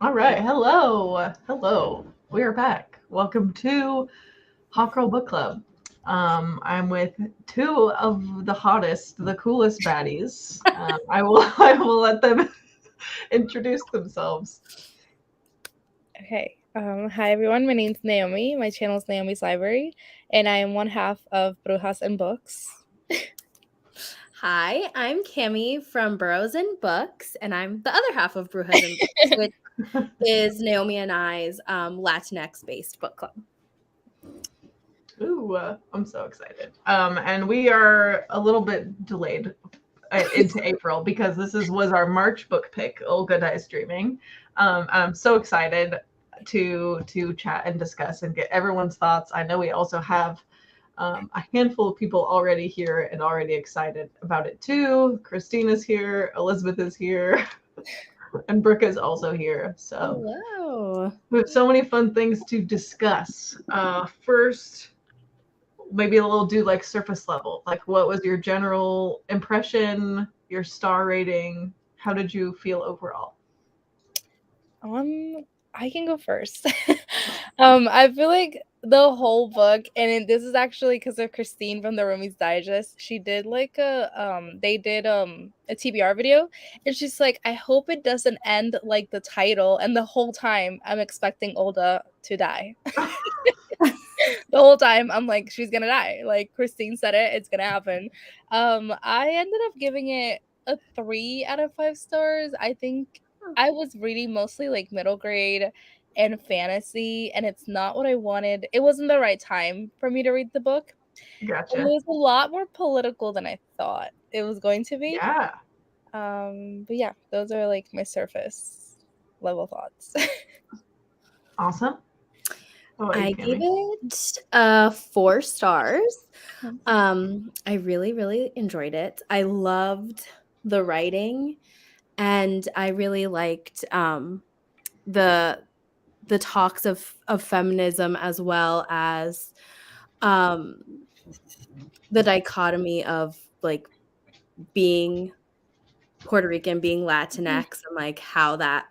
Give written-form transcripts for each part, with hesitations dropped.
All right. Hello. Hello. We are back. Welcome to Hot Girl Book Club. I'm with two of the hottest, the coolest baddies. I will let them introduce themselves. Okay. Hi everyone. My name's Naomi. My channel is Naomi's Library, and I am one half of Brujas and Books. Hi, I'm Cami from Burrows and Books, and I'm the other half of Brujas and Books, which is Naomi and I's Latinx-based book club. Ooh, I'm so excited. And we are a little bit delayed into April because was our March book pick, Olga Dies Dreaming. I'm so excited to chat and discuss and get everyone's thoughts. I know we also have a handful of people already here and already excited about it too. Christina's here, Elizabeth is here, and Brooke is also here. So Hello. we have so many fun things to discuss. First, maybe a little do like surface level. Like, what was your general impression, your star rating? How did you feel overall? I can go first. I feel like the whole book, and this is actually because of Christine from the Roomies Digest. She did they did a TBR video, and she's like, I hope it doesn't end like the title. And the whole time, I'm expecting Olga to die. The whole time, I'm like, she's gonna die. Like Christine said it, it's gonna happen. I ended up giving it a 3 out of 5 stars. I think I was reading mostly like middle grade and fantasy, and it's not what I wanted. It wasn't the right time for me to read the book. And it Gotcha. was a lot more political than I thought it was going to be. Yeah. But yeah, those are like my surface level thoughts. Awesome. What about you, I gave Kimmy? it 4 stars. I really, really enjoyed it. I loved the writing, and I really liked the talks of feminism, as well as um, the dichotomy of like being Puerto Rican, being Latinx, and like how that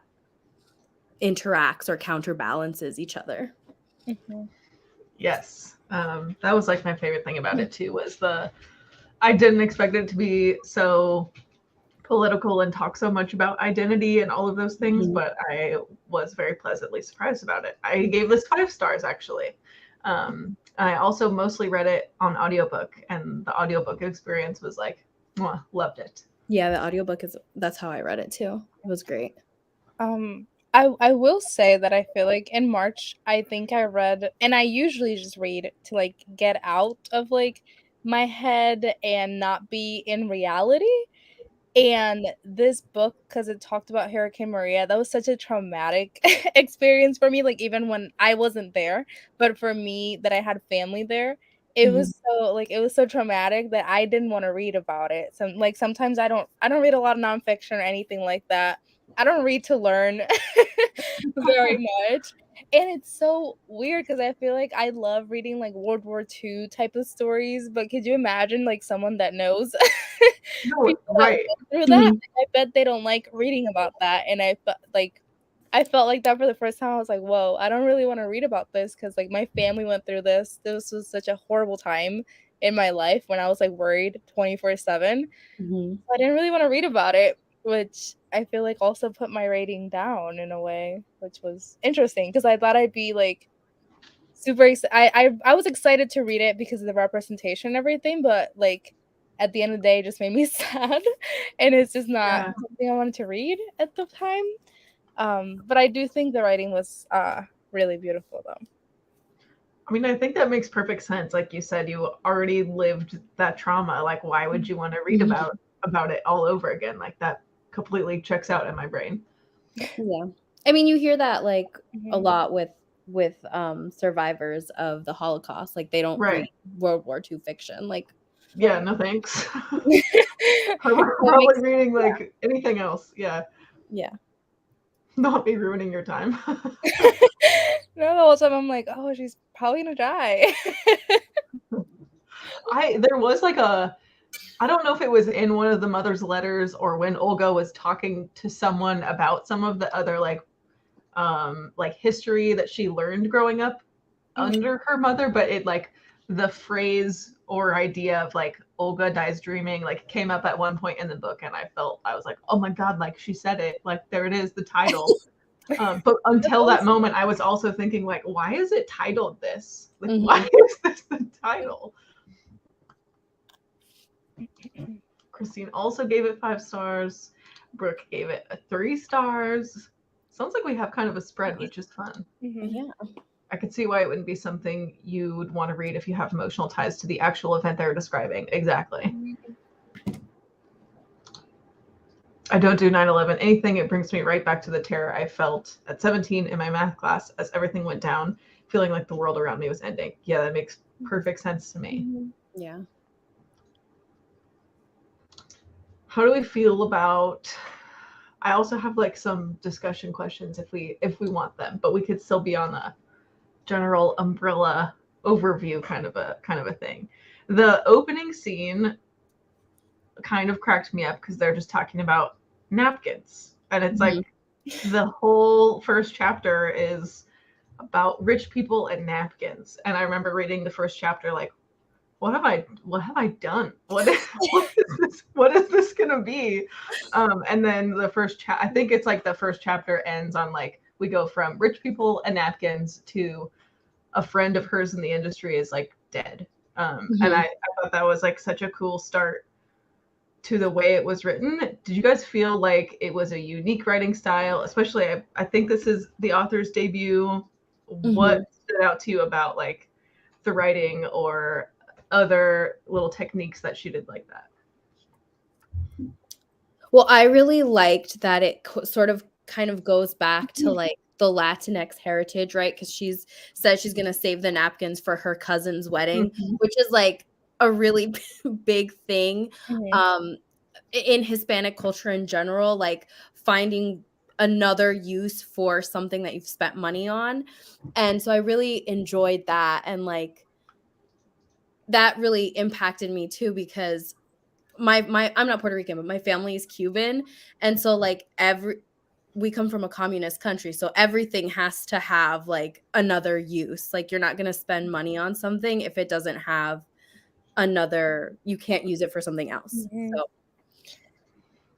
interacts or counterbalances each other. Mhm. Yes. That was like my favorite thing about it too was I didn't expect it to be so political and talk so much about identity and all of those things, Mhm. but I was very pleasantly surprised about it. I gave this 5 stars actually. I also mostly read it on audiobook, and the audiobook experience was like, mwah, loved it. Yeah, the audiobook that's how I read it too. It was great. Um, I will say that I feel like in March, I think I read, and I usually just read to like get out of like my head and not be in reality. And this book, because it talked about Hurricane Maria, that was such a traumatic experience for me. Like even when I wasn't there, but for me that I had family there, Mhm. it was so traumatic that I didn't want to read about it. Sometimes I don't read a lot of nonfiction or anything like that. I don't read to learn very much. And it's so weird because I feel like I love reading like World War II type of stories, but could you imagine like someone that knows No, people that right. went through that? Mhm. I bet they don't like reading about that. And I felt like that for the first time. I was like, whoa, I don't really want to read about this because like my family went through this. This was such a horrible time in my life when I was like worried 24/7. Mhm. I didn't really want to read about it, which I feel like also put my rating down in a way, which was interesting because I thought I'd be like I was excited to read it because of the representation and everything, but like at the end of the day, it just made me sad, and it's just not Yeah. something I wanted to read at the time. But I do think the writing was really beautiful though. I mean, I think that makes perfect sense. Like you said, you already lived that trauma. Like, why would you want to read Mhm. about it all over again? Like that completely checks out in my brain. Yeah. I mean, you hear that like a Mhm. lot with survivors of the Holocaust. Like they don't Right. read World War II fiction. Like Yeah, Right. no thanks. I'm That probably makes reading yeah, like anything else. Yeah, yeah. not me ruining your time. No, the whole time I'm like, oh, she's probably gonna die. There was like I don't know if it was in one of the mother's letters or when Olga was talking to someone about some of the other like like history that she learned growing up under her mother, but it like the phrase or idea of like Olga Dies Dreaming like came up at one point in the book, and I was like, oh my god, like she said it, like there it is, the title. But until that moment, I was also thinking like, why is it titled this? Like, why is this the title? Christine also gave it 5 stars. Brooke gave it 3 stars. Sounds like we have kind of a spread, which is fun. Yeah. I could see why it wouldn't be something you would want to read if you have emotional ties to the actual event they're describing. Exactly. I don't do 9/11. Anything, it brings me right back to the terror I felt at 17 in my math class as everything went down, feeling like the world around me was ending. Yeah, that makes perfect sense to me. Yeah. How do we feel about, I also have like some discussion questions if we want them, but we could still be on a general umbrella overview kind of a thing. The opening scene kind of cracked me up because they're just talking about napkins, and it's like the whole first chapter is about rich people and napkins. And I remember reading the first chapter like, what have I done? What is this gonna be? And then the first I think it's like the first chapter ends on like, we go from rich people and napkins to a friend of hers in the industry is like dead. And I thought that was like such a cool start to the way it was written. Did you guys feel like it was a unique writing style? Especially, I think this is the author's debut. What stood out to you about like the writing or other little techniques that she did like that? Well, I really liked that it sort of kind of goes back to like the Latinx heritage, right? Because she's said she's going to save the napkins for her cousin's wedding, which is like a really big thing in Hispanic culture in general, like finding another use for something that you've spent money on. And so I really enjoyed that. And like, that really impacted me too, because my I'm not Puerto Rican, but my family is Cuban. And so like we come from a communist country, so everything has to have like another use. Like you're not going to spend money on something if it doesn't have you can't use it for something else. So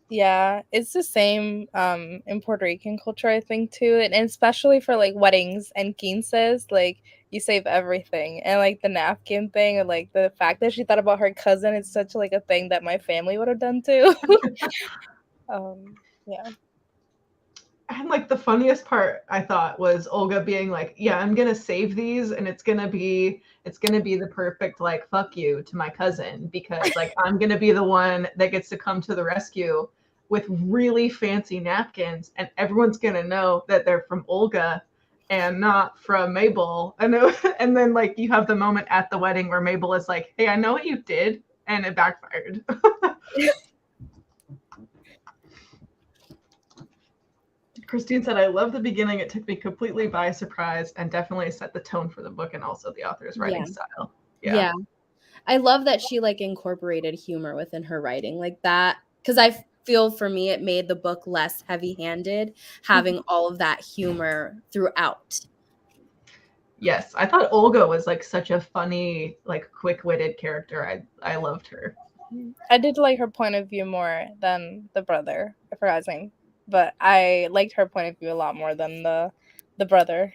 yeah, it's the same in Puerto Rican culture, I think, too. And especially for like weddings and quinces, like you save everything. And like the napkin thing, or like the fact that she thought about her cousin, it's such like a thing that my family would have done too. Yeah. And like the funniest part I thought was Olga being like, yeah, I'm gonna save these, and it's gonna be the perfect like fuck you to my cousin, because like I'm gonna be the one that gets to come to the rescue with really fancy napkins, and everyone's gonna know that they're from Olga and not from Mabel. And then like you have the moment at the wedding where Mabel is like, hey, I know what you did, and it backfired. Christine said, I love the beginning. It took me completely by surprise and definitely set the tone for the book and also the author's writing style. Yeah. I love that she like incorporated humor within her writing like that, because I feel for me it made the book less heavy-handed, having all of that humor throughout. Yes, I thought Olga was like such a funny, like quick-witted character. I loved her. I did like her point of view more than the brother. I forgot his name. But I liked her point of view a lot more than the brother.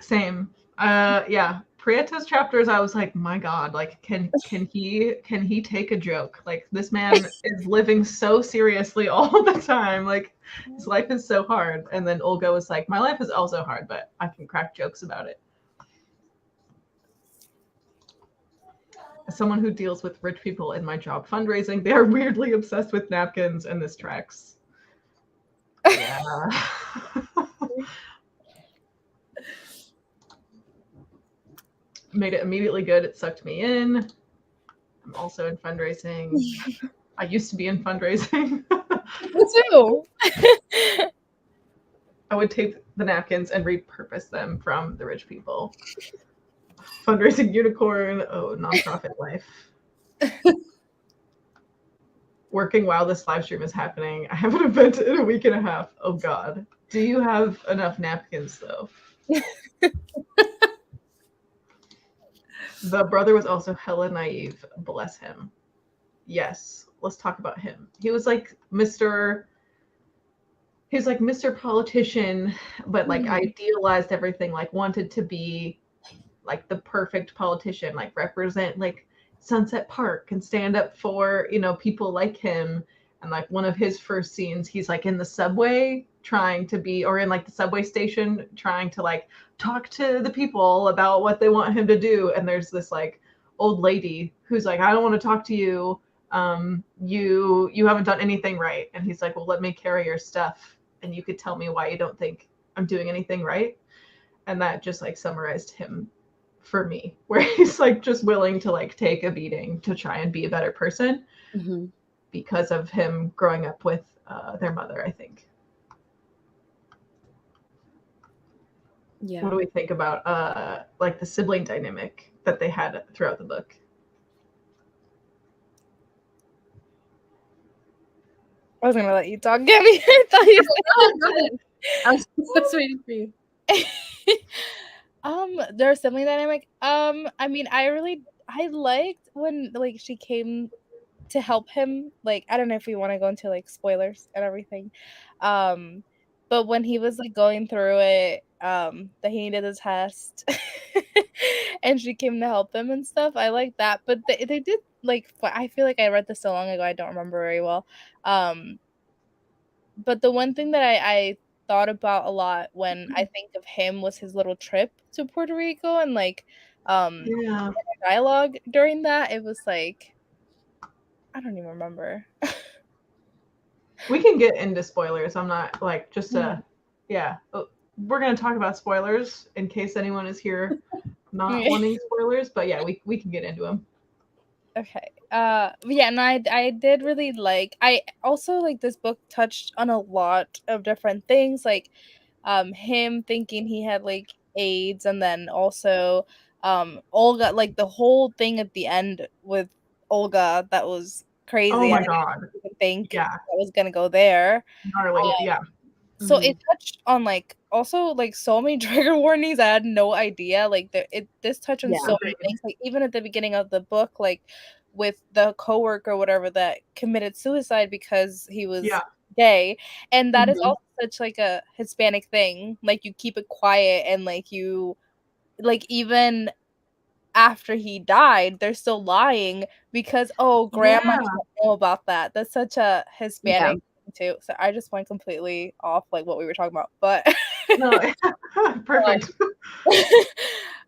Same. Yeah. Prieta's chapters, I was like, my God, like, can he take a joke? Like, this man is living so seriously all the time. Like, his life is so hard. And then Olga was like, my life is also hard, but I can crack jokes about it. As someone who deals with rich people in my job fundraising, they are weirdly obsessed with napkins, and this tracks. Yeah. Made it immediately good. It sucked me in. I'm also in fundraising. I used to be in fundraising. Me too. I would tape the napkins and repurpose them from the rich people. Fundraising unicorn. Oh, nonprofit life. Working while this live stream is happening. I have an event in a week and a half. Oh God. Do you have enough napkins though? The brother was also hella naive, bless him. Yes, let's talk about him. He was like Mr. Politician, but like idealized everything, like wanted to be like the perfect politician, like represent like Sunset Park and stand up for, people like him. And like one of his first scenes, he's like in the subway trying to be, or in like the subway station trying to like talk to the people about what they want him to do. And there's this like old lady who's like, I don't want to talk to you. You haven't done anything right. And he's like, well, let me carry your stuff and you could tell me why you don't think I'm doing anything right. And that just like summarized him for me, where he's like just willing to like take a beating to try and be a better person because of him growing up with their mother, I think. Yeah. What do we think about like the sibling dynamic that they had throughout the book? I was gonna let you talk, Gabby. I thought you said I was just waiting for you. Their sibling dynamic. I mean, I liked when like she came to help him. Like, I don't know if we want to go into like spoilers and everything. But when he was like going through it, that he needed a test and she came to help him and stuff. I like that. But they did like, I feel like I read this so long ago, I don't remember very well. But the one thing that I thought about a lot when I think of him was his little trip to Puerto Rico and like dialogue during that. It was like, I don't even remember. We can get into spoilers. I'm not like just we're gonna talk about spoilers in case anyone is here not wanting spoilers, but yeah, we can get into them. Okay. Yeah, and I did really like, I also like this book touched on a lot of different things, like him thinking he had like AIDS, and then also Olga, like the whole thing at the end with Olga that was crazy. Oh my I god. didn't think that was gonna go there. Gnarly, yeah. So it touched on like also like so many trigger warnings. I had no idea. Like this touched on so many things. Like even at the beginning of the book, like with the coworker or whatever that committed suicide because he was gay, and that is also such like a Hispanic thing. Like you keep it quiet, and like you like even after he died, they're still lying because grandma doesn't know about that. That's such a Hispanic too. So I just went completely off like what we were talking about, but no, perfect.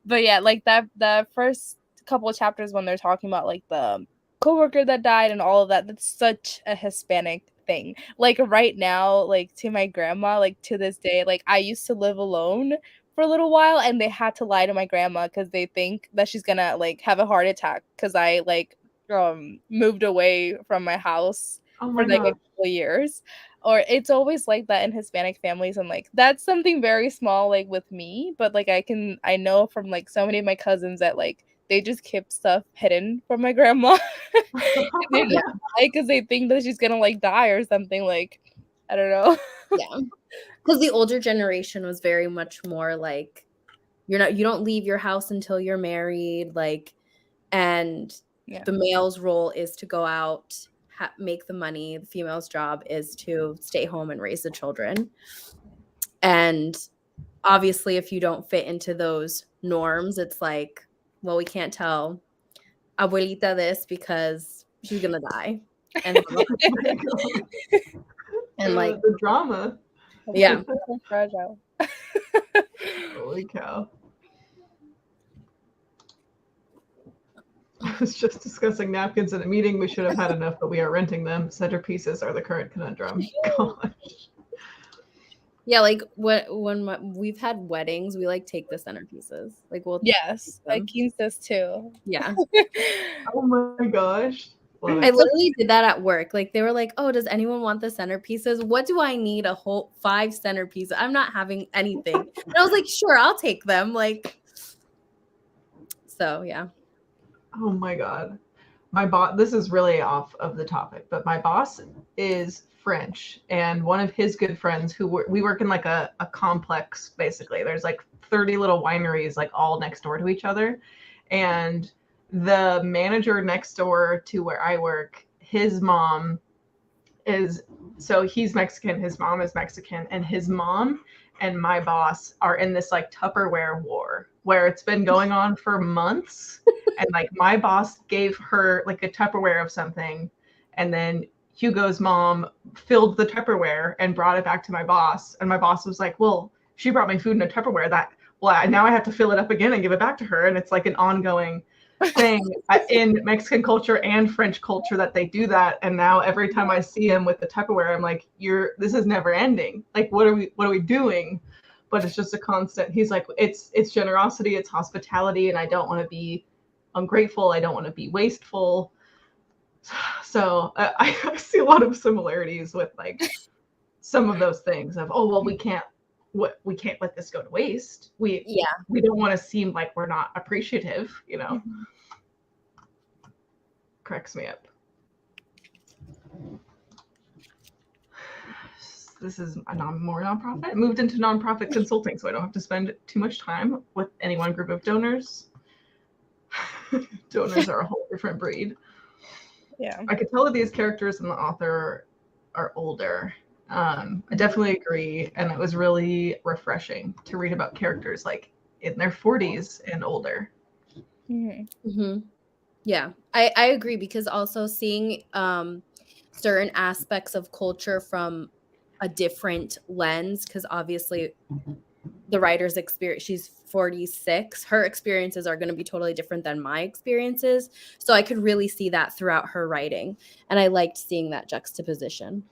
But yeah, like the first couple of chapters when they're talking about like the coworker that died and all of that, that's such a Hispanic thing. Like right now, like to my grandma, like to this day, like I used to live alone for a little while and they had to lie to my grandma because they think that she's gonna like have a heart attack because I like moved away from my house for like a couple of years. Or it's always like that in Hispanic families, and like that's something very small like with me, but like I know from like so many of my cousins that like they just keep stuff hidden from my grandma because they think that she's gonna like die or something. Like I don't know. Because the older generation was very much more like you don't leave your house until you're married, like, and the male's role is to go out, make the money. The female's job is to stay home and raise the children. And obviously, if you don't fit into those norms, it's like, well, we can't tell abuelita this because she's gonna die. And like the drama. Yeah. So fragile. Holy cow. I was just discussing napkins in a meeting. We should have had enough, but we are renting them. Centerpieces are the current conundrum. Gosh. Yeah, like when we've had weddings, we like take the centerpieces. Like we'll like Keen's does too. Yeah. Oh my gosh. I literally did that at work. Like they were like, "Oh, does anyone want the centerpieces? What do I need? A whole 5 centerpieces? I'm not having anything." And I was like, "Sure, I'll take them." Like, so yeah. Oh my god. my boss, this is really off of the topic, but my boss is French, and one of his good friends we work in like a complex, basically. There's like 30 little wineries like all next door to each other. And the manager next door to where I work, his mom so he's Mexican, his mom is Mexican, and his mom and my boss are in this like Tupperware war where it's been going on for months. And like my boss gave her like a Tupperware of something, and then Hugo's mom filled the Tupperware and brought it back to my boss. And my boss was like, well, she brought me food in a Tupperware now I have to fill it up again and give it back to her. And it's like an ongoing thing in Mexican culture and French culture that they do that. And now every time I see him with the Tupperware, I'm like, this is never ending. Like, what are we doing? But it's just a constant. He's like, it's generosity, it's hospitality, and I don't want to be ungrateful. I don't want to be wasteful. So I see a lot of similarities with like some of those things of, oh, well, we can't let this go to waste. We don't want to seem like we're not appreciative, you know. Mm-hmm. Cracks me up. This is a more nonprofit. I moved into nonprofit consulting, so I don't have to spend too much time with any one group of donors. Donors are a whole different breed. Yeah. I could tell that these characters and the author are older. I definitely agree, and it was really refreshing to read about characters like in their 40s and older. Mm-hmm. Mm-hmm. Yeah, I agree, because also seeing certain aspects of culture from a different lens, because obviously the writer's experience, she's 46, her experiences are going to be totally different than my experiences, so I could really see that throughout her writing, and I liked seeing that juxtaposition.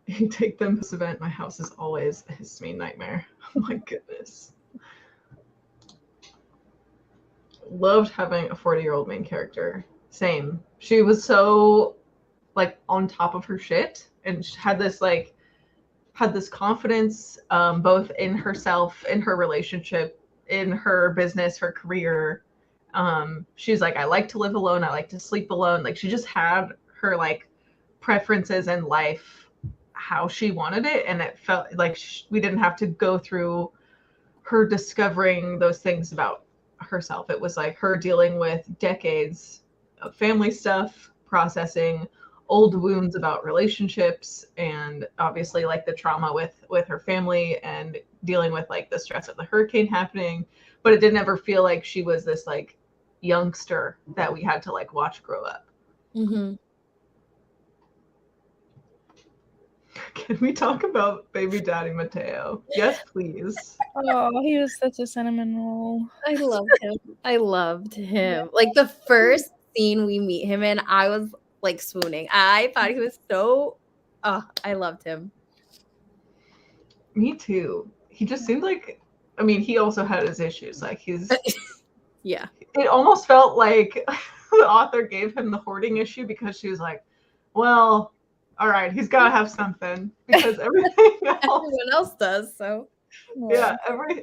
You take them to this event, my house is always a histamine nightmare. Oh my goodness. Loved having a 40-year-old main character. Same. She was so like on top of her shit, and she had this confidence, both in herself, in her relationship, in her business, her career. She's like, I like to live alone, I like to sleep alone. Like, she just had her like preferences in life how she wanted it, and it felt like we didn't have to go through her discovering those things about herself. It was like her dealing with decades of family stuff, processing old wounds about relationships, and obviously like the trauma with her family, and dealing with like the stress of the hurricane happening. But it didn't ever feel like she was this like youngster that we had to like watch grow up. Mm-hmm. Can we talk about baby daddy Mateo? Yes, please. Oh, he was such a cinnamon roll. I loved him. Like the first scene we meet him in, I was like swooning. I thought he was so I loved him. Me too. He just seemed like, I mean, he also had his issues. Like he's yeah. It almost felt like the author gave him the hoarding issue, because she was like, well, all right, he's got to have something, because everything else, everyone else does. So yeah,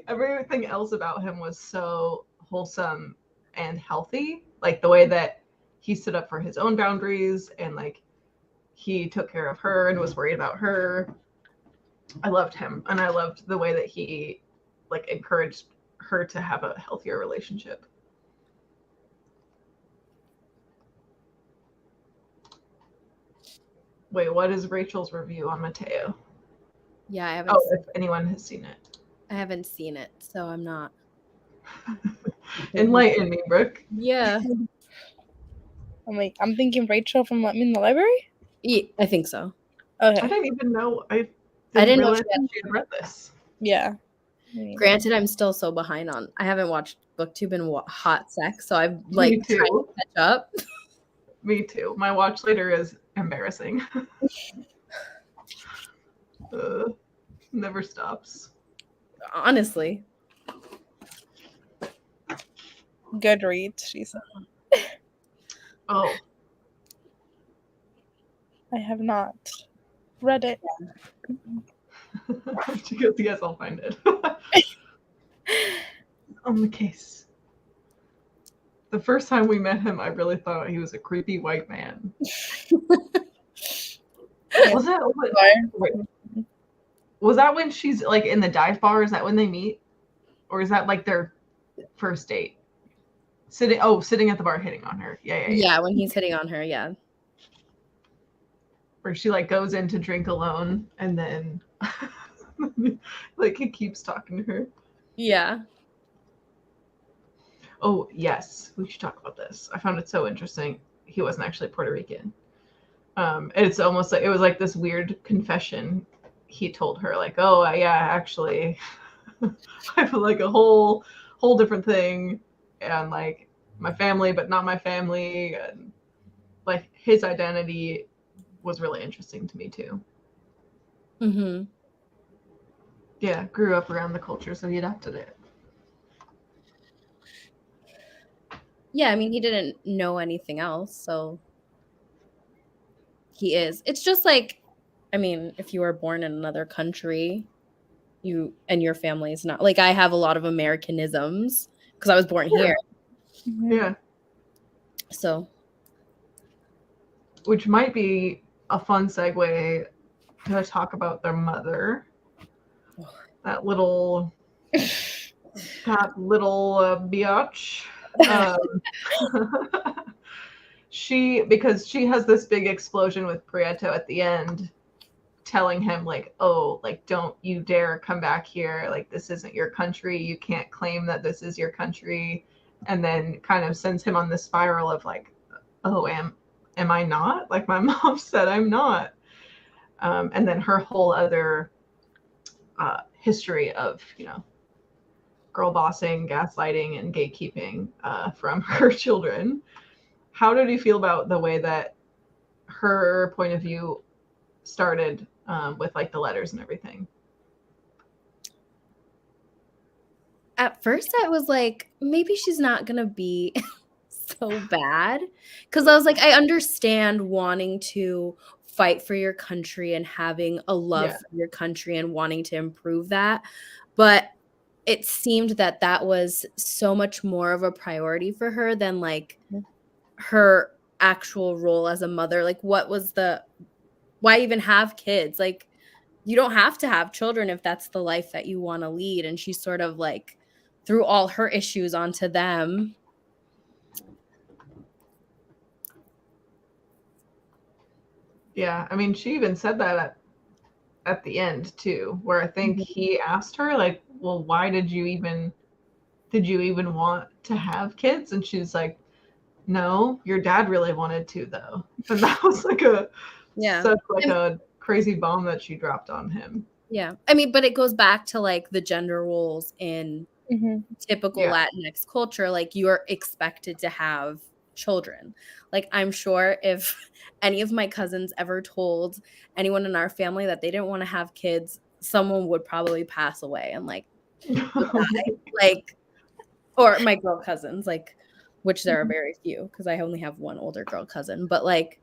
everything else about him was so wholesome and healthy. Like the way that he stood up for his own boundaries, and like he took care of her and was worried about her. I loved him, and I loved the way that he like encouraged her to have a healthier relationship. Wait, what is Rachel's review on Mateo? Yeah, I haven't. If anyone has seen it. I haven't seen it, so I'm not. Enlighten me, Brooke. Yeah. I'm thinking Rachel from Let Me in the Library? Yeah, I think so. Okay. I didn't even know. I didn't know realize she had read this. Yeah. Granted, I'm still so behind on. I haven't watched BookTube in hot sex, so I'm like trying to catch up. Me too. My watch later is embarrassing. Never stops. Honestly. Goodreads, she said. Oh. I have not read it. She goes, yes, I'll find it. On the case. The first time we met him, I really thought he was a creepy white man. Was that when she's like in the dive bar? Is that when they meet? Or is that like their first date? Sitting at the bar hitting on her. Yeah. Yeah, when he's hitting on her, yeah. Where she like goes in to drink alone and then like he keeps talking to her. Yeah. Oh, yes. We should talk about this. I found it so interesting. He wasn't actually Puerto Rican. It's almost like it was like this weird confession he told her, like, oh yeah, actually I feel like a whole different thing, and like my family but not my family, and like his identity was really interesting to me too. Mm-hmm. Yeah, grew up around the culture, so he adapted it. Yeah, I mean, he didn't know anything else, so he is. It's just like, I mean, if you were born in another country, you and your family is not like I have a lot of Americanisms because I was born here. Yeah. So, which might be a fun segue to talk about their mother. That little biatch. Because she has this big explosion with Prieto at the end, telling him like, oh, like, don't you dare come back here, like this isn't your country, you can't claim that this is your country, and then kind of sends him on this spiral of like, oh, am I not, like my mom said I'm not. And then her whole other history of, you know, girl bossing, gaslighting, and gatekeeping from her children. How did you feel about the way that her point of view started with like the letters and everything? At first I was like, maybe she's not gonna be so bad, because I was like, I understand wanting to fight for your country and having a love for your country and wanting to improve that, but it seemed that that was so much more of a priority for her than like her actual role as a mother. Like, why even have kids? Like, you don't have to have children if that's the life that you want to lead. And she sort of like threw all her issues onto them. Yeah, I mean, she even said that at the end too, where I think he asked her like, well, why did you even want to have kids? And she's like, no, your dad really wanted to though. And that was like such like a crazy bomb that she dropped on him. Yeah. I mean, but it goes back to like the gender roles in typical Latinx culture. Like, you're expected to have children. Like, I'm sure if any of my cousins ever told anyone in our family that they didn't want to have kids, someone would probably pass away and like die. Like, or my girl cousins, like, which there are very few because I only have one older girl cousin, but like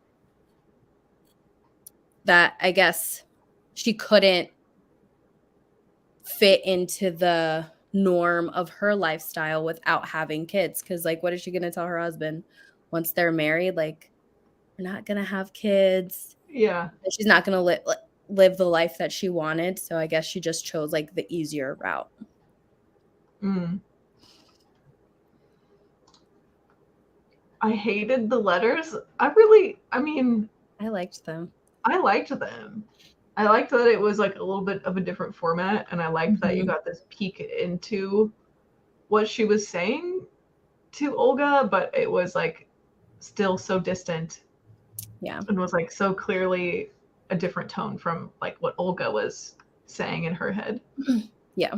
that, I guess she couldn't fit into the norm of her lifestyle without having kids. Because like, what is she going to tell her husband once they're married? Like, we're not going to have kids. Yeah. And she's not going to live the life that she wanted. So I guess she just chose like the easier route. I hated the letters. I liked them. I liked that it was like a little bit of a different format, and I liked that you got this peek into what she was saying to Olga, but it was like still so distant. Yeah. And was like so clearly a different tone from like what Olga was saying in her head. Yeah.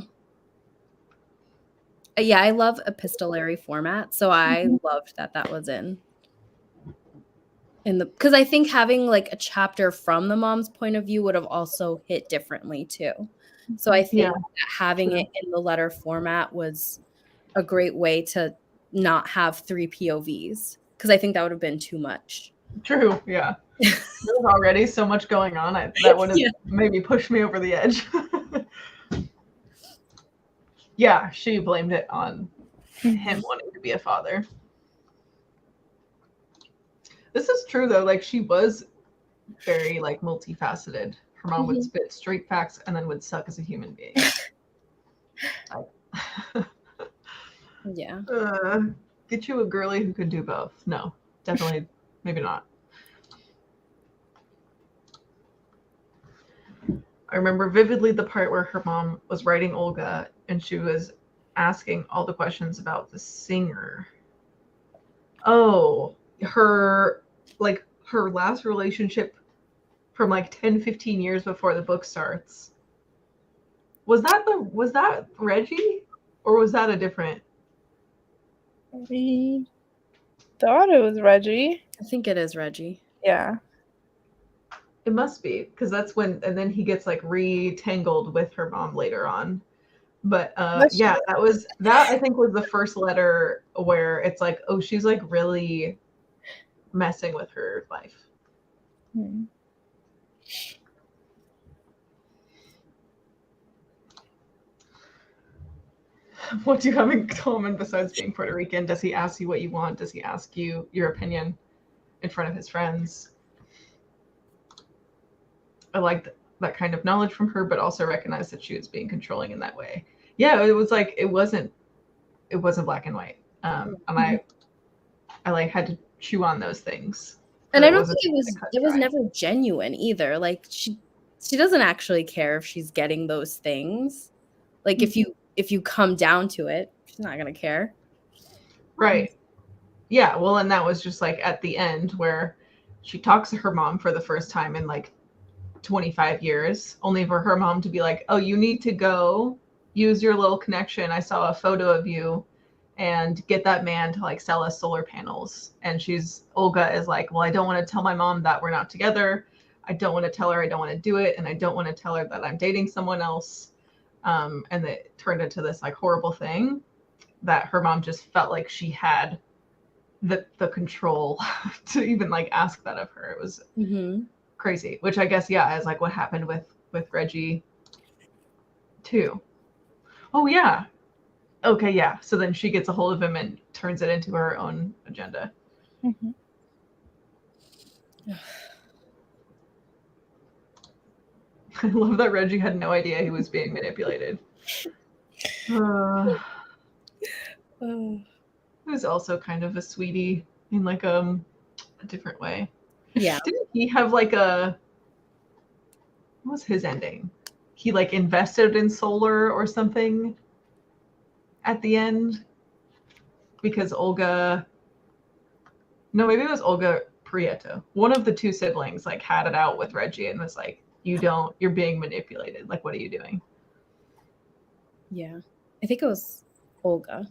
Yeah, I love epistolary format, so I loved that was in the, because I think having like a chapter from the mom's point of view would have also hit differently too. So I think that having it in the letter format was a great way to not have 3 POVs, because I think that would have been too much. True. Yeah. There was already so much going on. That would have maybe pushed me over the edge. yeah, she blamed it on him wanting to be a father. This is true though. Like she was very like multifaceted. Her mom would spit straight facts and then would suck as a human being. Yeah. Get you a girly who could do both. No, definitely, maybe not. I remember vividly the part where her mom was writing Olga and she was asking all the questions about the singer. Oh, her last relationship from like 10, 15 years before the book starts. Was that Reggie? Or was that a different? We thought it was Reggie. I think it is Reggie. Yeah. It must be, because that's when, and then he gets like retangled with her mom later on. But yeah, that I think was the first letter where it's like, oh, she's like really messing with her life. What do you have in common besides being Puerto Rican? Does he ask you what you want? Does he ask you your opinion in front of his friends? I liked that kind of knowledge from her, but also recognized that she was being controlling in that way. Yeah, it was like it wasn't black and white, and I like had to chew on those things. And I don't think it was never genuine either. Like she doesn't actually care if she's getting those things. Like if you come down to it, she's not gonna care. Right. Yeah. Well, and that was just like at the end where she talks to her mom for the first time in like 25 years, only for her mom to be like, oh, you need to go use your little connection. I saw a photo of you and get that man to like sell us solar panels. And Olga is like, well, I don't want to tell my mom that we're not together. I don't want to tell her I don't want to do it. And I don't want to tell her that I'm dating someone else. And it turned into this like horrible thing that her mom just felt like she had the control to even like ask that of her. It was crazy, which I guess, yeah, is like what happened with Reggie too. Oh yeah. Okay, yeah. So then she gets a hold of him and turns it into her own agenda. I love that Reggie had no idea he was being manipulated. He was also kind of a sweetie in like a different way. Yeah. Didn't he have like what was his ending? He like invested in solar or something at the end because maybe it was Olga Prieto. One of the two siblings like had it out with Reggie and was like, you're being manipulated. Like, what are you doing? Yeah. I think it was Olga.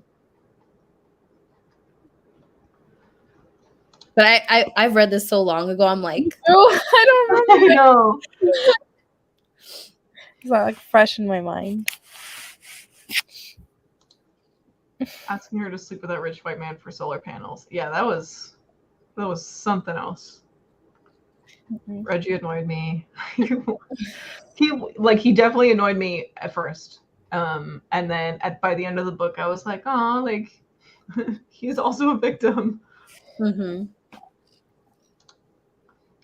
But I've read this so long ago. I'm like, oh, I don't remember. I know. It's not like fresh in my mind. Asking her to sleep with that rich white man for solar panels. Yeah, that was something else. Reggie annoyed me. he definitely annoyed me at first. And then by the end of the book, I was like, oh, like he's also a victim.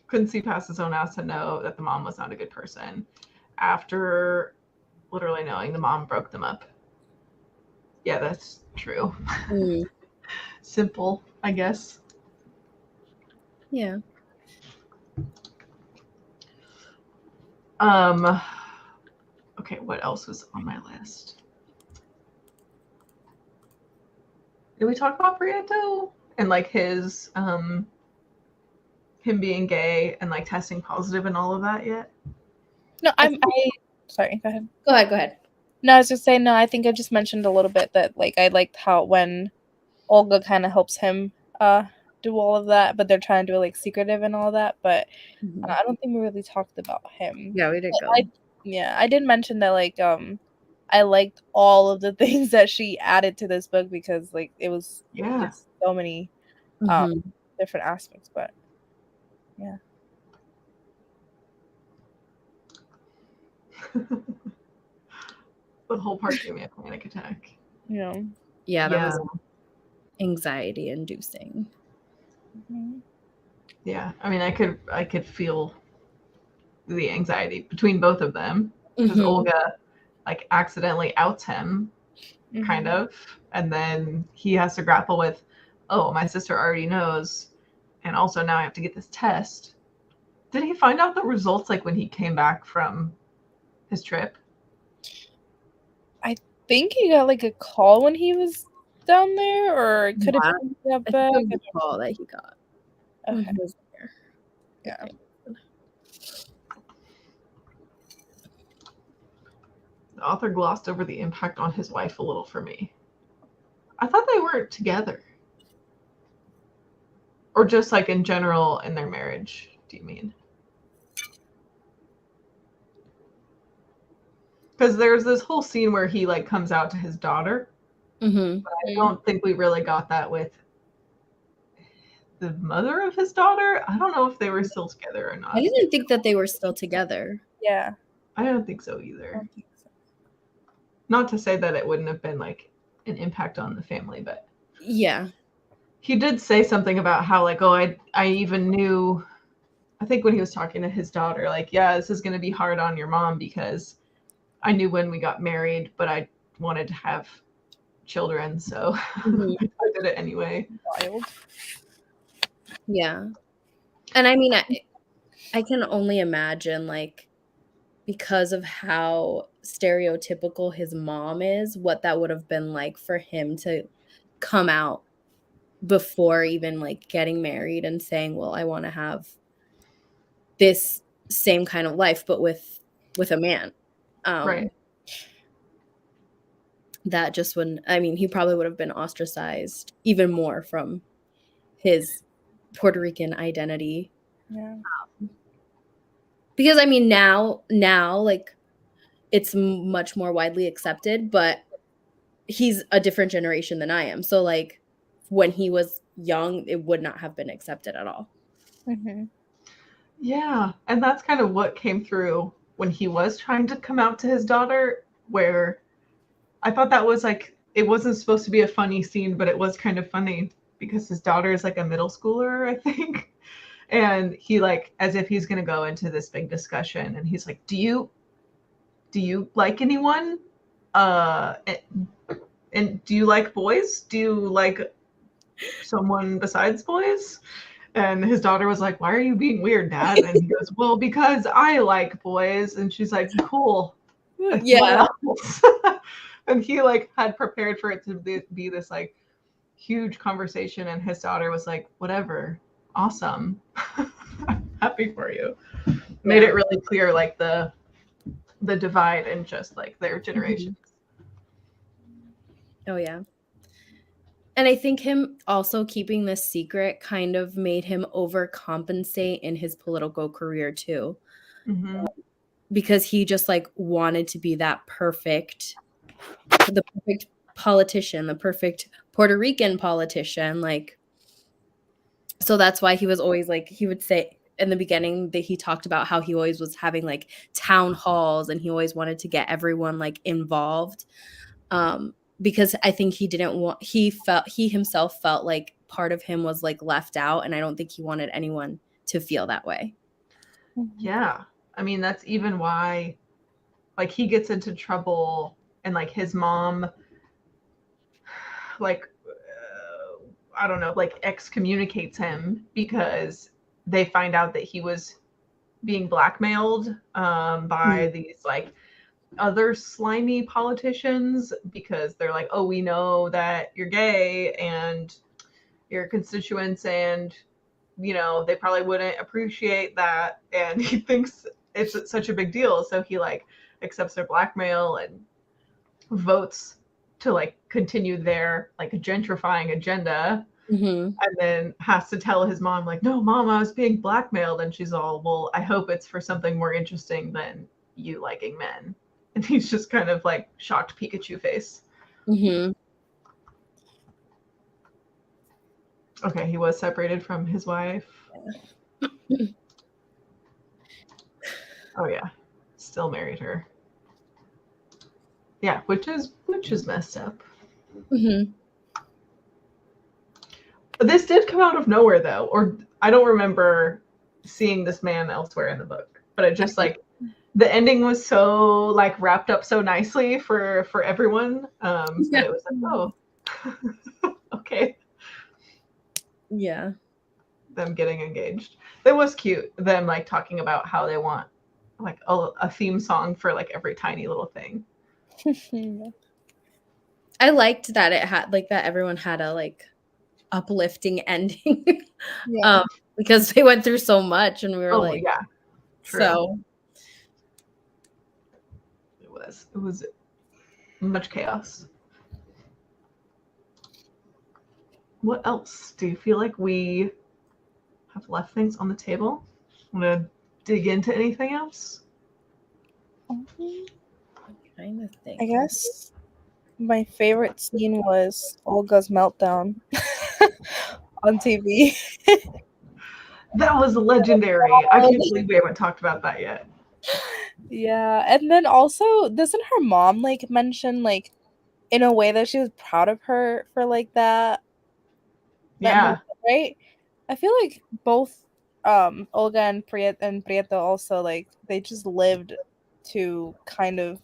Couldn't see past his own ass to know that the mom was not a good person after literally knowing the mom broke them up. Yeah, that's true. Simple, I guess. Yeah. Okay, what else was on my list? Did we talk about Prieto and like his him being gay and like testing positive and all of that yet? No, sorry, go ahead. Go ahead. No, I was just saying, no, I think I just mentioned a little bit that like I liked how when Olga kind of helps him do all of that, but they're trying to do it like secretive and all that, but I don't think we really talked about him. Yeah, we did go. I did mention that like I liked all of the things that she added to this book because like it was just so many different aspects, but yeah. The whole part gave me a panic attack. Yeah. Yeah, that Yeah. was anxiety inducing. Mhm. Yeah. I mean, I could feel the anxiety between both of them because Mhm. Olga like accidentally outs him, kind Mhm. of, and then he has to grapple with, oh, my sister already knows, and also now I have to get this test. Did he find out the results like when he came back from his trip? I think he got like a call when he was down there, or it could have Yeah, been he got I back. think it was the call that he got when Okay. he was there. Yeah. The author glossed over the impact on his wife a little for me. I thought they weren't together. Or just like in general in their marriage, do you mean? Because there's this whole scene where he like comes out to his daughter. Mm-hmm. I don't think we really got that with the mother of his daughter. I don't know if they were still together or not. I didn't think that they were still together. Yeah. I don't think so I either. don't think so. Not to say that it wouldn't have been like an impact on the family, but Yeah. he did say something about how like, oh, I even knew, I think when he was talking to his daughter, like, yeah, this is going to be hard on your mom because I knew when we got married, but I wanted to have children, so Mhm. I did it anyway. Wild. Yeah. And I mean, I can only imagine, like, because of how stereotypical his mom is, what that would have been like for him to come out before even like getting married and saying, well, I want to have this same kind of life, but with a man. Right. That just wouldn't, I mean, he probably would have been ostracized even more from his Puerto Rican identity. Yeah. Because I mean, now like it's much more widely accepted, but he's a different generation than I am. So like when he was young, it would not have been accepted at all. Mm-hmm. Yeah, and that's kind of what came through when he was trying to come out to his daughter, where I thought that was like, it wasn't supposed to be a funny scene, but it was kind of funny because his daughter is like a middle schooler, I think. And he like, as if he's going to go into this big discussion, and he's like, do you like anyone? And do you like boys? Do you like someone besides boys? And his daughter was like, why are you being weird, Dad? And he goes, well, because I like boys. And she's like, cool. Yeah. What else? And he like had prepared for it to be this like huge conversation. And his daughter was like, whatever, awesome. Happy for you. Made it really clear like the divide and just like their generations. Oh yeah. And I think him also keeping this secret kind of made him overcompensate in his political career too. Mm-hmm. Because he just like wanted to be the perfect politician, the perfect Puerto Rican politician. Like, so that's why he was always like, he would say in the beginning that he talked about how he always was having like town halls and he always wanted to get everyone like involved. Because I think he himself felt like part of him was like left out, and I don't think he wanted anyone to feel that way. Yeah. I mean, that's even why like he gets into trouble and like his mom like I don't know, like excommunicates him because they find out that he was being blackmailed by these like other slimy politicians because they're like, oh, we know that you're gay and your constituents, and you know they probably wouldn't appreciate that, and he thinks it's such a big deal, so he like accepts their blackmail and votes to like continue their like gentrifying agenda. Mm-hmm. And then has to tell his mom like, no, Mom, I was being blackmailed. And she's all, well, I hope it's for something more interesting than you liking men. And he's just kind of like shocked Pikachu face. Mm-hmm. Okay, he was separated from his wife. Oh yeah, still married her. Yeah, which is messed up. Mm-hmm. This did come out of nowhere though, or I don't remember seeing this man elsewhere in the book, but it just like the ending was so like wrapped up so nicely for everyone that it was like, oh, okay, Yeah. them getting engaged. It was cute, them like talking about how they want like a theme song for like every tiny little thing. I liked that it had like that everyone had a like uplifting ending. Yeah. Because they went through so much and we were like, yeah, true. so it was much chaos. What else? Do you feel like we have left things on the table? Want to dig into anything else? I'm trying to think. I guess my favorite scene was Olga's meltdown on TV. That was legendary. I can't believe we haven't talked about that yet. Yeah, and then also, doesn't her mom like mention like in a way that she was proud of her for like that Yeah. moment, right? I feel like both Olga and Prieto also like they just lived to kind of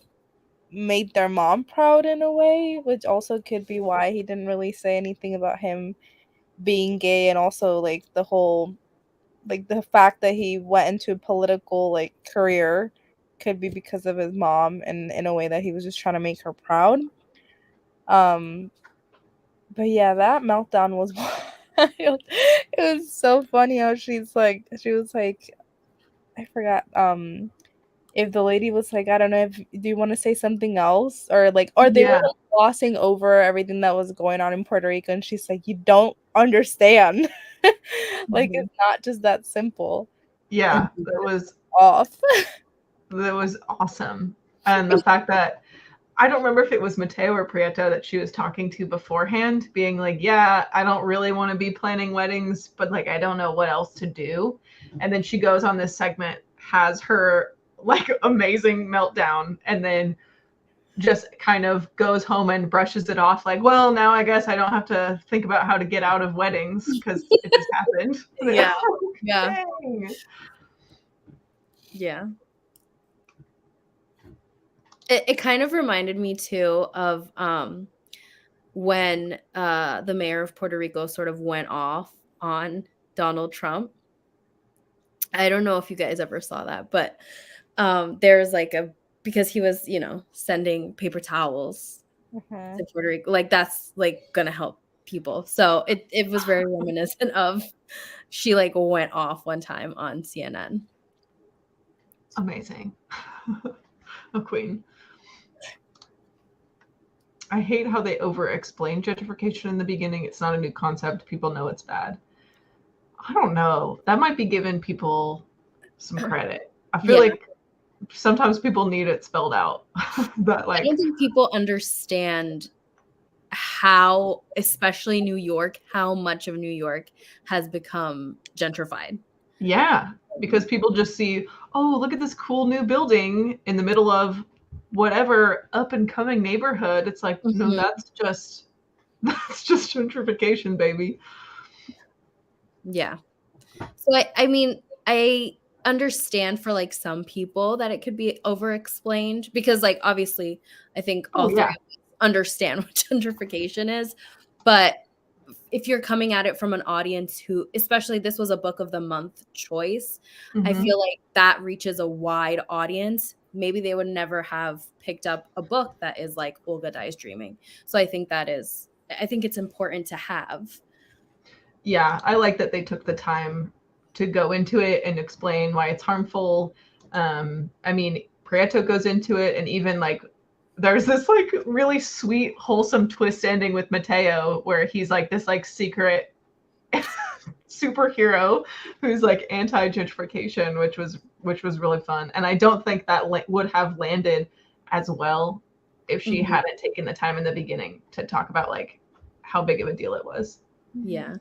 made their mom proud in a way, which also could be why he didn't really say anything about him being gay, and also like the whole like the fact that he went into a political like career could be because of his mom, and in a way that he was just trying to make her proud. But yeah, that meltdown was wild. It was so funny how she was like, I forgot, if the lady was like, I don't know, if do you want to say something else, or like, or they were Yeah. like glossing over everything that was going on in Puerto Rico, and she's like, you don't understand. Like, it's not just that simple. Yeah, And that was off. awesome. And the fact that I don't remember if it was Mateo or Prieto that she was talking to beforehand, being like, yeah, I don't really want to be planning weddings, but like, I don't know what else to do. And then she goes on this segment, has her like amazing meltdown, and then just kind of goes home and brushes it off like, well, now I guess I don't have to think about how to get out of weddings because it just happened. Yeah. Yeah. Dang. Yeah. It kind of reminded me too of when the mayor of Puerto Rico sort of went off on Donald Trump. I don't know if you guys ever saw that, but there's like because he was, sending paper towels to Puerto Rico, like that's like gonna help people. So it was very reminiscent of she like went off one time on CNN. Amazing. A queen. I hate how they over-explain gentrification in the beginning. It's not a new concept. People know it's bad. I don't know. That might be giving people some credit. I feel like sometimes people need it spelled out. But like, I don't think people understand how, especially New York, how much of New York has become gentrified. yeah, because people just see, oh, look at this cool new building in the middle of whatever up and coming neighborhood. It's like, no, that's just gentrification, baby. Yeah. So I mean, I understand for like some people that it could be over explained because like obviously I think all three of us understand what gentrification is, but if you're coming at it from an audience who, especially this was a book of the month choice, I feel like that reaches a wide audience. Maybe they would never have picked up a book that is like Olga Dies Dreaming. So I think it's important to have. Yeah, I like that they took the time to go into it and explain why it's harmful. I mean, Prieto goes into it, and even like there's this like really sweet, wholesome twist ending with Mateo where he's like this like secret superhero who's like anti-gentrification, which was really fun. And I don't think that would have landed as well if she hadn't taken the time in the beginning to talk about like how big of a deal it was. Yeah.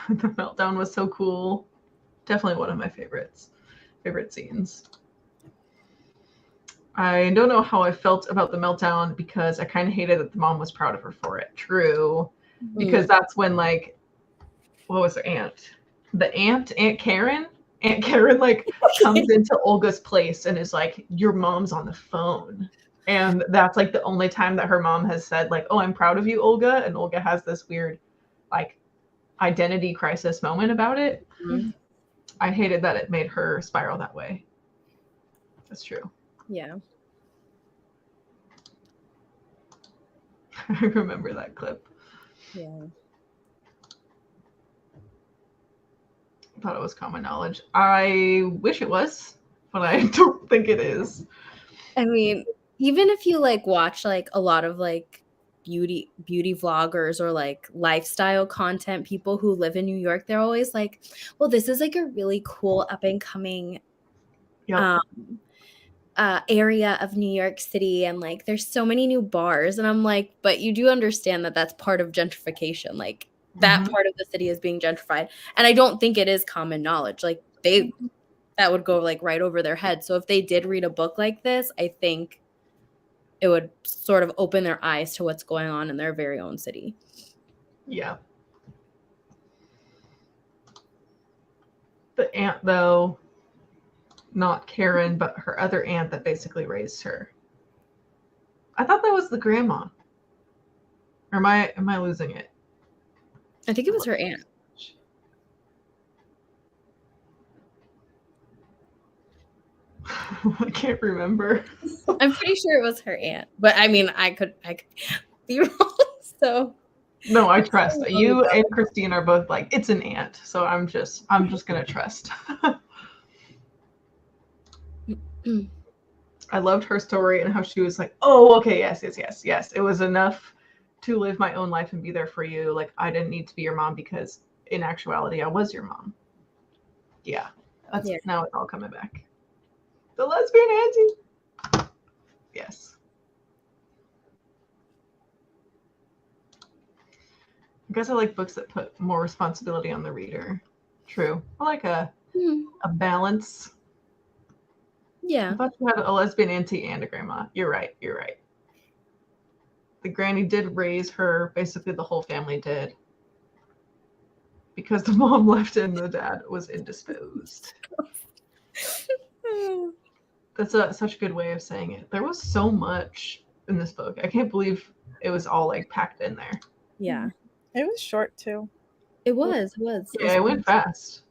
The meltdown was so cool. Definitely one of my favorite scenes. I don't know how I felt about the meltdown because I kind of hated that the mom was proud of her for it. True. Because that's when, like, what was her aunt? The Aunt Karen? Aunt Karen, like, comes into Olga's place and is like, your mom's on the phone. And that's, like, the only time that her mom has said, like, oh, I'm proud of you, Olga. And Olga has this weird, like, identity crisis moment about it. Mhm. I hated that it made her spiral that way. That's true. Yeah. I remember that clip. Yeah. I thought it was common knowledge. I wish it was, but I don't think it is. I mean, even if you like watch like a lot of like beauty vloggers or like lifestyle content, people who live in New York, they're always like, well, this is like a really cool up and coming Yep. area of New York City, and like there's so many new bars, and I'm like, but you do understand that that's part of gentrification, like that part of the city is being gentrified, and I don't think it is common knowledge, like that would go like right over their head. So if they did read a book like this, I think it would sort of open their eyes to what's going on in their very own city. Yeah. The aunt, though, not Karen, but her other aunt that basically raised her. I thought that was the grandma. Or am I losing it? I think it was her aunt. I can't remember. I'm pretty sure it was her aunt, but I mean, I could be wrong. So no, I trust you and Christine are both like it's an aunt, so I'm just gonna trust. I loved her story and how she was like, oh, okay, yes. It was enough to live my own life and be there for you. Like I didn't need to be your mom because in actuality I was your mom. Yeah, now it's all coming back. The lesbian auntie. Yes. I guess I like books that put more responsibility on the reader. True. I like a balance. Yeah. I thought you had a lesbian auntie and a grandma. You're right. The granny did raise her. Basically, the whole family did. Because the mom left and the dad was indisposed. That's such a good way of saying it. There was so much in this book. I can't believe it was all like packed in there. Yeah. It was short too. It was. Yeah, it went fast.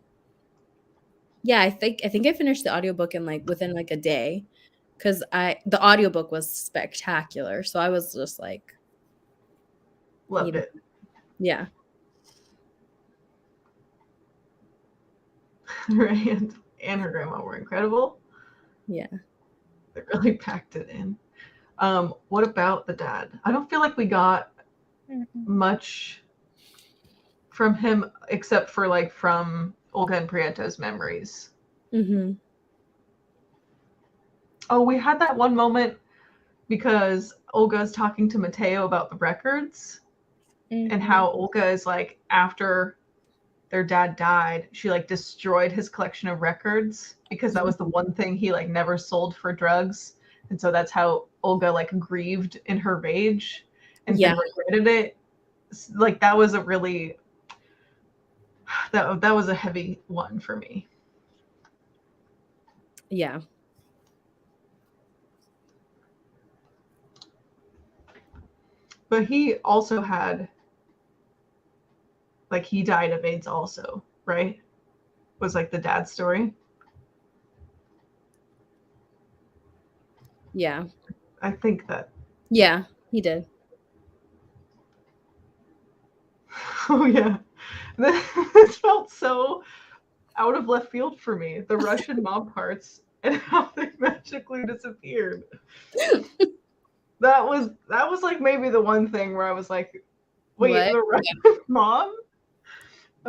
Yeah, I think I finished the audiobook in like within like a day, because the audiobook was spectacular. So I was just like loved it. Yeah. Right. And her grandma were incredible. Yeah. They really packed it in. What about the dad? I don't feel like we got much from him except for like from Olga and Prieto's memories. Oh, we had that one moment because Olga's talking to Mateo about the records and how Olga is like, after their dad died, she like destroyed his collection of records because that was the one thing he like never sold for drugs. And so that's how Olga like grieved in her rage and regretted it. Like that was a really that was a heavy one for me. Yeah. But he also had, like, he died of AIDS also, right? Was like the dad's story. Yeah. I think that. Yeah, he did. Oh yeah. This felt so out of left field for me. The Russian mob parts and how they magically disappeared. That was like maybe the one thing where I was like, wait, what? The Russian mob?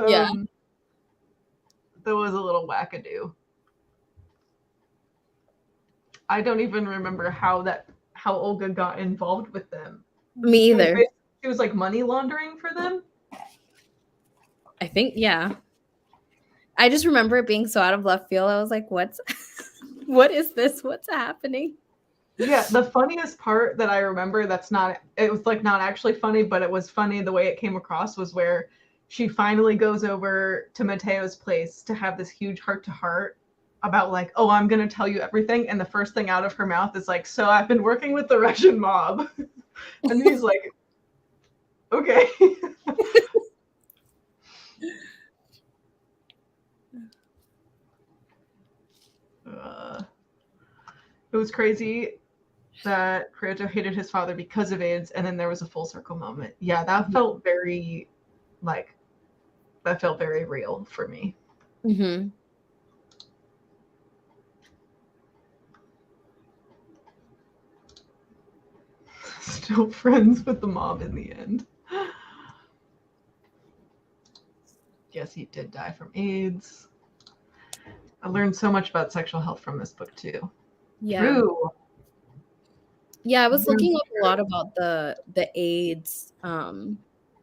Yeah. That was a little wackadoo. I don't even remember how Olga got involved with them. Me either. She was like money laundering for them. I think, yeah. I just remember it being so out of left field. I was like, what is this? What's happening? Yeah, the funniest part that I remember it was like not actually funny, but it was funny the way it came across was where she finally goes over to Mateo's place to have this huge heart-to-heart about like, oh, I'm gonna tell you everything. And the first thing out of her mouth is like, so I've been working with the Russian mob. And he's like, okay. It was crazy that Prieto hated his father because of AIDS, and then there was a full circle moment. Yeah, that felt very real for me. Mm-hmm. Still friends with the mob in the end. Yes, he did die from AIDS. I learned so much about sexual health from this book too. Yeah. True. Yeah, I was looking up a lot about the AIDS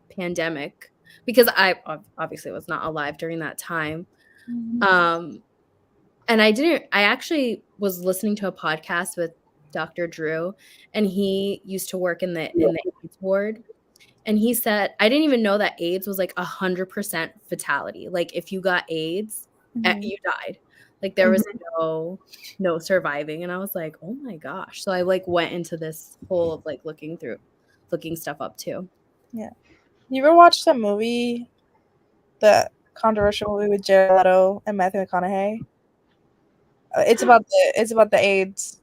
pandemic because I obviously was not alive during that time. And I actually was listening to a podcast with Dr. Drew, and he used to work in the AIDS ward. And he said, I didn't even know that AIDS was like 100% fatality. Like if you got AIDS, you died. Like there was no surviving. And I was like, oh my gosh. So I like went into this whole of like looking stuff up too. Yeah. You ever watched the movie, the controversial movie with Jared Leto and Matthew McConaughey? It's about the AIDS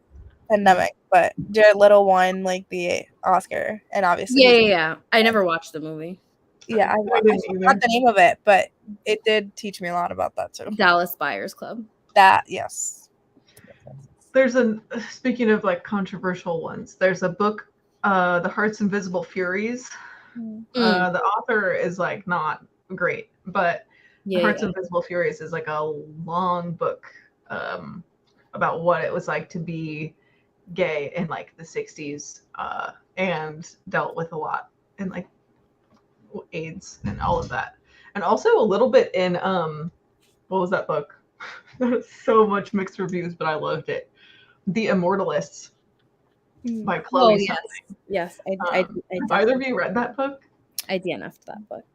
pandemic, but Jared Leto won like the Oscar, and obviously yeah. I never watched the movie. Yeah, I forgot the name of it, but it did teach me a lot about that too. Dallas Buyers Club. That, yes. There's speaking of like controversial ones, there's a book, The Heart's Invisible Furies. The author is like not great, but The Heart's Invisible Furies is like a long book about what it was like to be gay in like the 60s and dealt with a lot in like AIDS and all of that. And also a little bit in what was that book? So much mixed reviews, but I loved it. The Immortalists by Chloe. Yes. Have either of you read that book? I DNF'd that book.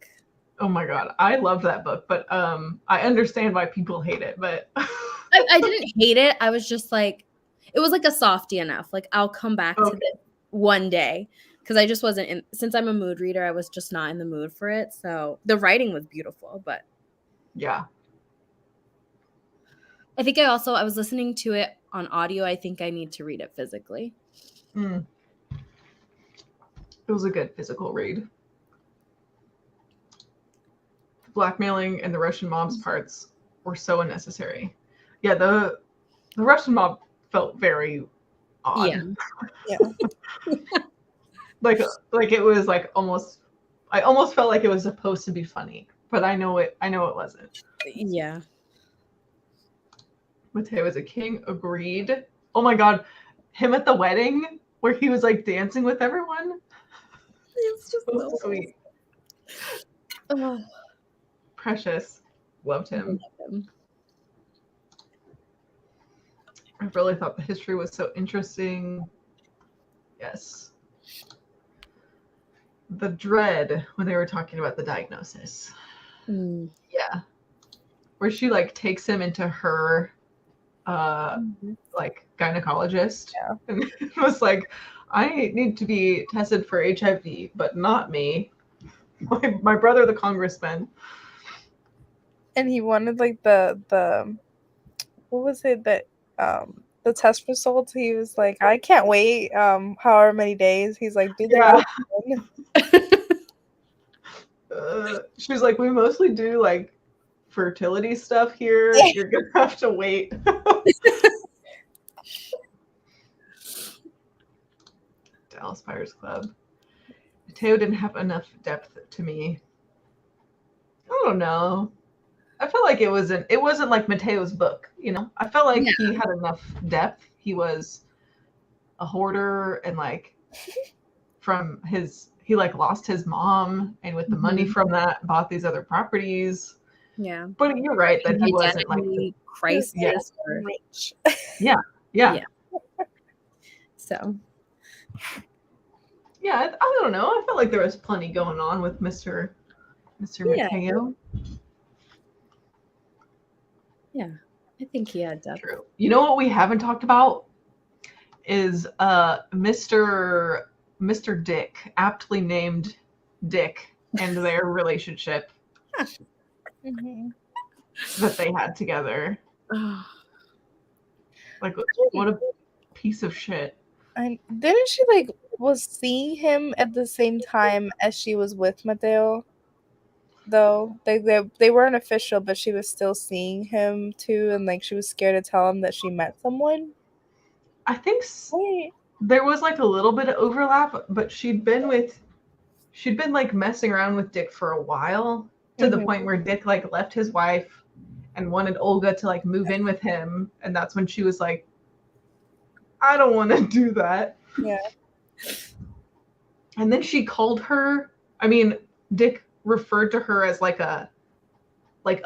Oh my god, I love that book, but I understand why people hate it. But I didn't hate it. I was just like, it was like a soft DNF. Like I'll come back to it one day because I just wasn't in. Since I'm a mood reader, I was just not in the mood for it. So the writing was beautiful, but yeah. I think I was listening to it on audio. I think I need to read it physically. It was a good physical read. The blackmailing and the Russian mob's parts were so unnecessary. Yeah, the Russian mob felt very odd. Yeah. like it was like almost. I almost felt like it was supposed to be funny, but I know it wasn't. Yeah. Mateo was a king. Agreed. Oh my god, him at the wedding where he was like dancing with everyone. It's just so sweet. Precious. Loved him. I really thought the history was so interesting. Yes. The dread when they were talking about the diagnosis. Yeah. Where she like takes him into her like gynecologist and was like, I need to be tested for HIV, but not me. My brother, the congressman. And he wanted like the what was it that the test results? He was like, I can't wait however many days. He's like, do she was like, we mostly do like fertility stuff here. You're gonna have to wait. Dallas Buyers Club. Mateo didn't have enough depth to me. I don't know. I felt like it wasn't like Mateo's book, you know? I felt like he had enough depth. He was a hoarder and like he like lost his mom and with the money from that bought these other properties. Yeah. But you're right that he wasn't like crisis. rich. Yeah. So Yeah, I don't know. I felt like there was plenty going on with Mr. Yeah. Mateo. yeah, I think he had depth. True. You know what we haven't talked about is Mr. Dick, aptly named Dick, and their relationship Mhm. that they had together. Like, what a piece of shit. And didn't she like was seeing him at the same time as she was with Mateo? Though they weren't official, but she was still seeing him too, and like she was scared to tell him that she met someone. I think Wait. there was like a little bit of overlap, but she'd been like messing around with Dick for a while, to the Mhm. point where Dick like left his wife and wanted Olga to like move in with him, and that's when she was like, I don't want to do that. Yeah. And then she called her, I mean, Dick referred to her as like a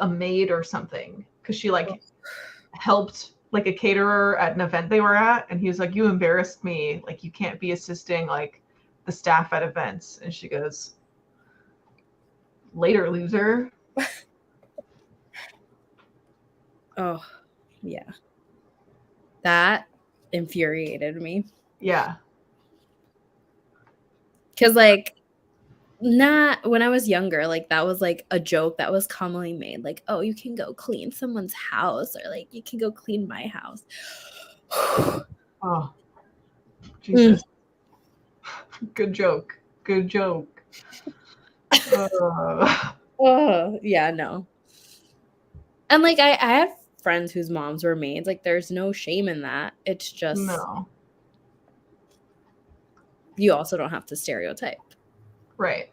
maid or something, because she like helped like a caterer at an event they were at, and he was like, you embarrassed me, like you can't be assisting like the staff at events. And she goes, later, loser. Oh, yeah. That infuriated me. Yeah. Because, like, not when I was younger, like, that was like a joke that was commonly made. Like, oh, you can go clean someone's house, or like, you can go clean my house. Oh, Jesus. Good joke. Good joke. Oh, yeah, no. And like, I had friends whose moms were maids. Like, there's no shame in that. It's just, no. you also don't have to stereotype. Right.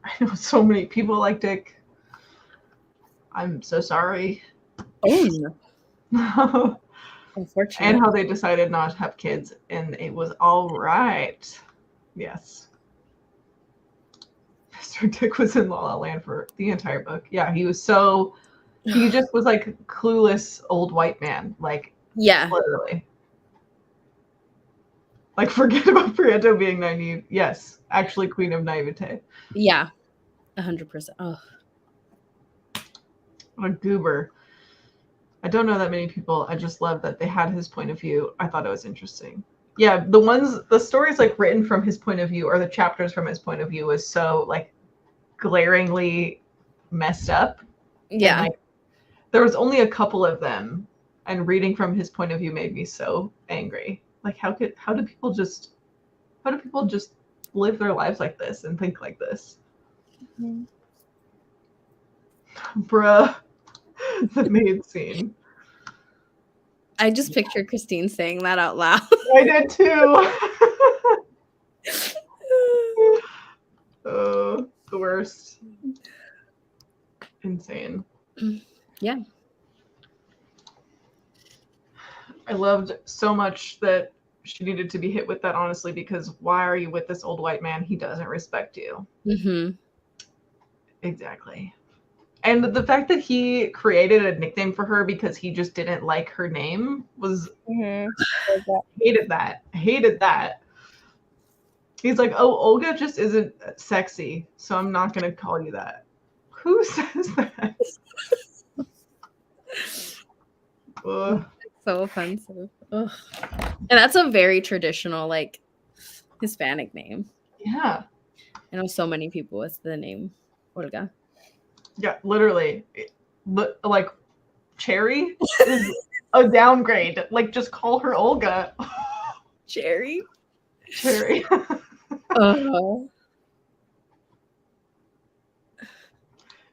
I know so many people like Dick. I'm so sorry. Oh, unfortunately. And how they decided not to have kids, and it was all right. Yes. Mr. Dick was in La La Land for the entire book. Yeah, he just was like clueless old white man. Like, Yeah. literally. Like, forget about Prieto being naive. Yes, actually queen of naivete. Yeah. 100%. Oh. A goober. I don't know that many people. I just love that they had his point of view. I thought it was interesting. Yeah, the stories like written from his point of view, or the chapters from his point of view, was so like glaringly messed up. Yeah. And, like, there was only a couple of them, and reading from his point of view made me so angry. Like, how do people just live their lives like this and think like this? Mhm. Bruh. The maid scene. I just pictured Christine saying that out loud. I did too. Oh, the worst. Insane. Yeah. I loved so much that she needed to be hit with that, honestly, because why are you with this old white man? He doesn't respect you. Mm-hmm. Exactly. And the fact that he created a nickname for her because he just didn't like her name was hated that. He's like, oh, Olga just isn't sexy, so I'm not gonna call you that. Who says that? Ugh. So offensive. Ugh. And that's a very traditional, like, Hispanic name. Yeah. I know so many people with the name Olga. Yeah, literally. Like, Cherry is a downgrade. Like, just call her Olga. Cherry? Cherry.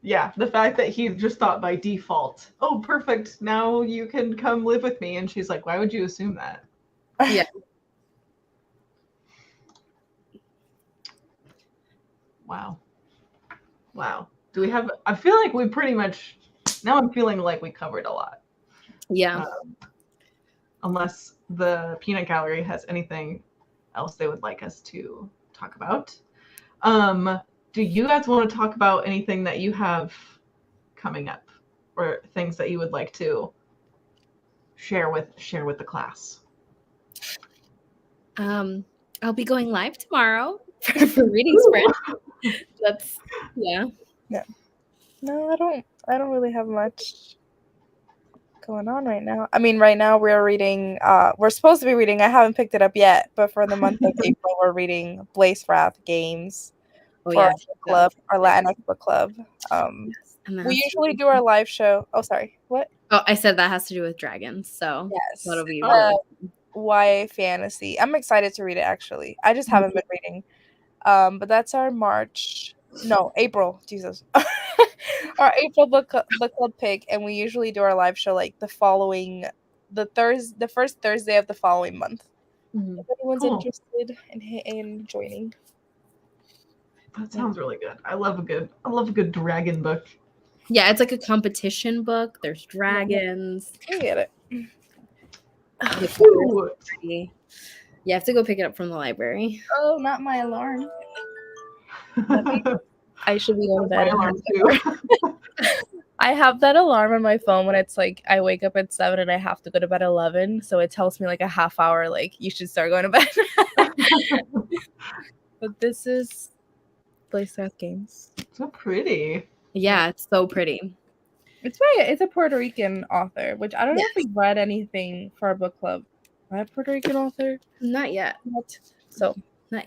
Yeah, the fact that he just thought by default, oh, perfect, now you can come live with me. And she's like, why would you assume that? Yeah. Wow. Do we have, I feel like we pretty much, now I'm feeling like we covered a lot. Yeah. Unless the Peanut Gallery has anything else they would like us to talk about. Do you guys want to talk about anything that you have coming up, or things that you would like to share with the class? I'll be going live tomorrow for reading sprint. That's yeah. No, I don't really have much going on right now. I mean, right now we're supposed to be reading, I haven't picked it up yet, but for the month of April, we're reading Blaze Wrath Games for our book club, our Latinx book club. We usually do our live show. Oh, sorry. What? Oh, I said that has to do with dragons, so yes, that'll be really YA fantasy. I'm excited to read it, actually. I just haven't been reading. But that's our April, Jesus. Our April book club pick, and we usually do our live show like the first Thursday of the following month. Mm-hmm. If anyone's interested in joining. That sounds really good. I love a good dragon book. Yeah, it's like a competition book. There's dragons. I get it. You have to go pick it up from the library. Oh, not my alarm. I should be going to bed. I have that alarm on my phone when it's like I wake up at 7 and I have to go to bed at 11, so it tells me like a half hour like you should start going to bed. But this is Blaze Wrath Games. So pretty. Yeah, it's so pretty. It's a Puerto Rican author, which I don't know if we've read anything for our book club. Am I a Puerto Rican author? Not yet. Not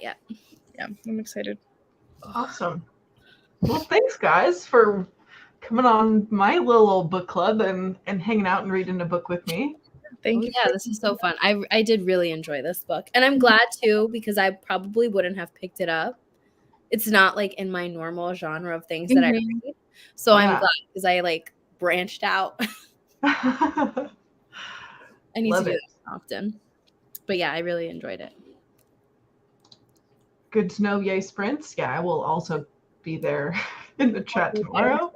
yet. Yeah, I'm excited. Awesome. Well, thanks guys for coming on my little old book club and hanging out and reading a book with me. Thank you. Yeah, this is so fun. I did really enjoy this book. And I'm glad too, because I probably wouldn't have picked it up. It's not like in my normal genre of things that I read. So I'm glad because I like branched out. I need to do that often. But yeah, I really enjoyed it. Good to know, yay sprints. Yeah, I will also be there in the chat tomorrow.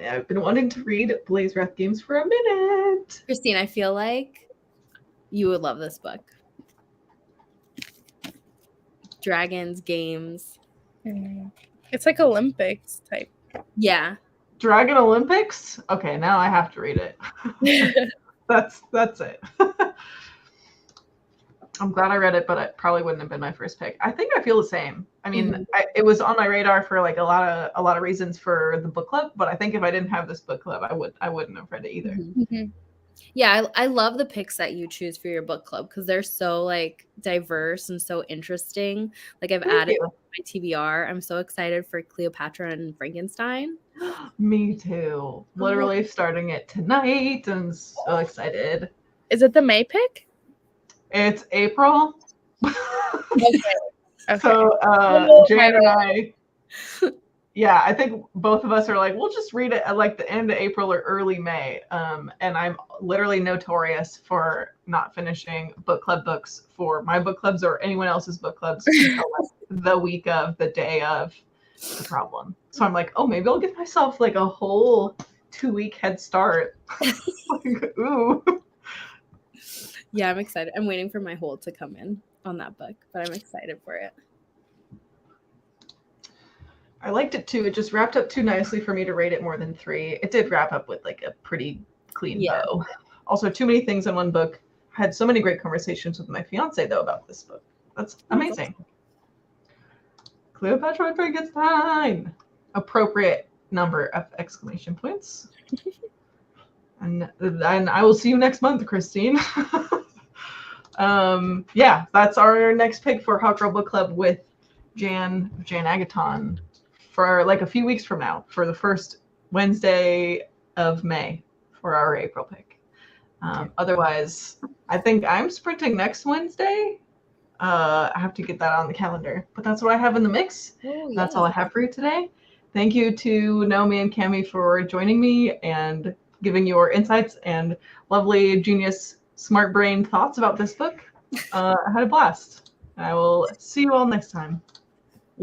I've been wanting to read Blaze Wrath Games for a minute. Christine, I feel like you would love this book. Dragons, games. It's like Olympics type. Yeah. Dragon Olympics? Okay, now I have to read it. That's it. I'm glad I read it, but it probably wouldn't have been my first pick. I think I feel the same. I mean, it was on my radar for like a lot of reasons for the book club, but I think if I didn't have this book club, I wouldn't have read it either. Mm-hmm. Yeah, I love the picks that you choose for your book club because they're so like diverse and so interesting. Like I've added my TBR. I'm so excited for Cleopatra and Frankenstein. Me too. Literally starting it tonight and so excited. Is it the May pick? It's April. Okay. So Jan and I, yeah, I think both of us are like, we'll just read it at like the end of April or early May. And I'm literally notorious for not finishing book club books for my book clubs or anyone else's book clubs until like the week of, the day of the problem. So I'm like, oh, maybe I'll give myself like a whole 2-week head start. Like, ooh. Yeah, I'm excited. I'm waiting for my hold to come in on that book, but I'm excited for it. I liked it too. It just wrapped up too nicely for me to rate it more than 3. It did wrap up with like a pretty clean bow. Also, too many things in one book. I had so many great conversations with my fiance though about this book. That's amazing. Awesome. Cleopatra and Frankenstein. Appropriate number of exclamation points. And I will see you next month, Christine. Yeah, that's our next pick for Hot Girl Book Club with Jan Agaton for like a few weeks from now for the first Wednesday of May for our April pick. Otherwise, I think I'm sprinting next Wednesday. I have to get that on the calendar, but that's what I have in the mix. That's all I have for you today. Thank you to Nahomy and Cami for joining me and giving your insights and lovely, genius, smart brain thoughts about this book. I had a blast. I will see you all next time.